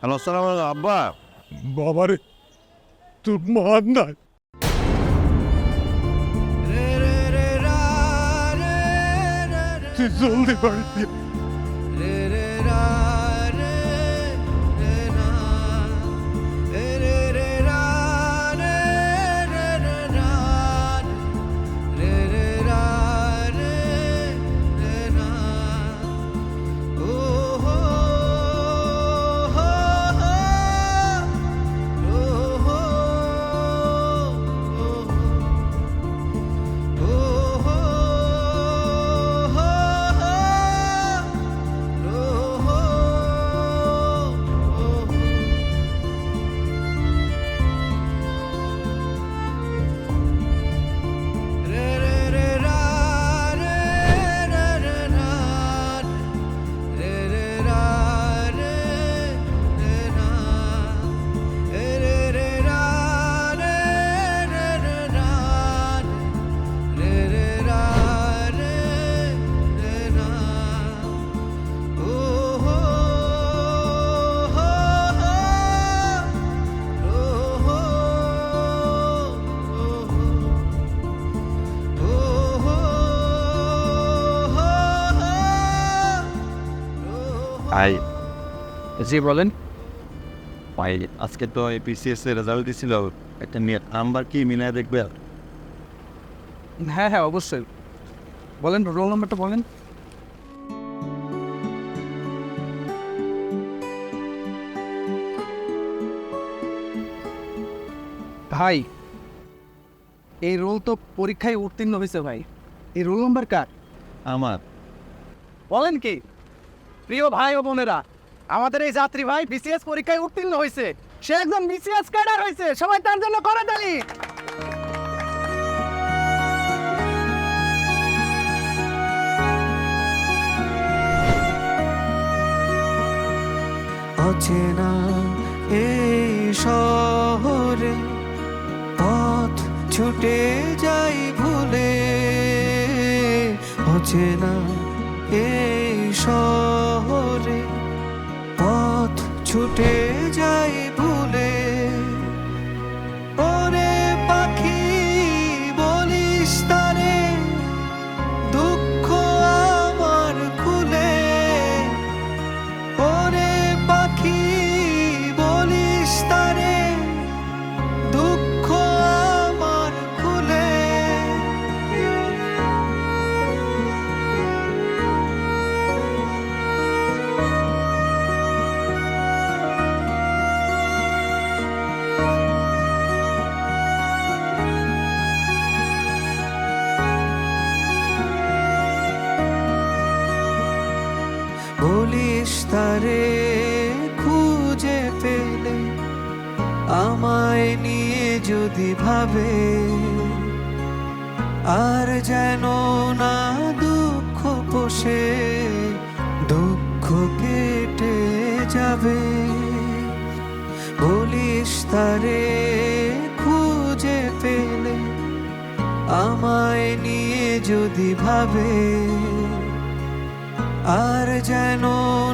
Hello, আসসালামু আলাইকুম আব্বা। বাবারে তোর মান নাই। তুই জলদি বাড়ি দিয়ে ভাই, জি বলেন। ভাই আজকে তো বিসিএস এর রেজাল্ট দিছিল, একটা নাম্বার কি মিলায় দেখবে? হ্যাঁ অবশ্যই বলেন, রোল নাম্বারটা বলেন। ভাই এই রোল তো পরীক্ষায় উত্তীর্ণ হয়েছে ভাই। এই রোল নাম্বার কার? আমার। বলেন কি? প্রিয় ভাই ও বোনেরা, আমাদের এই যাত্রী ভাই বিসিএস পরীক্ষায় উত্তীর্ণ হয়েছে। সে একজন বিসিএস ক্যাডার হয়েছে। সবাই তার জন্য করে তালি। অচেনা এই শহরে পথ ছুটে যাই ভুলে, অচেনা এই শহরে পথ ছুটে যাই ভুলে। ওরে পাখি বলিস তারে দুঃখ আমার খুলে, ওরে পাখি বলিস তারে দুঃখ আমার খুলে। বলিস তারে খুঁজে পেলে আমায় নিয়ে যদি ভাবে, আর যেন না দুঃখ পোষে দুঃখ কেটে যাবে। বলিস তারে খুঁজে পেলে আমায় নিয়ে যদি ভাবে, আর যেন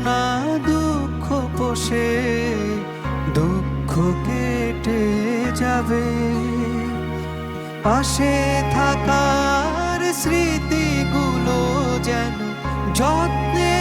না দুঃখ পোষে দুঃখ কেটে যাবে। পাশে থাকার স্মৃতিগুলো যেন যত্নে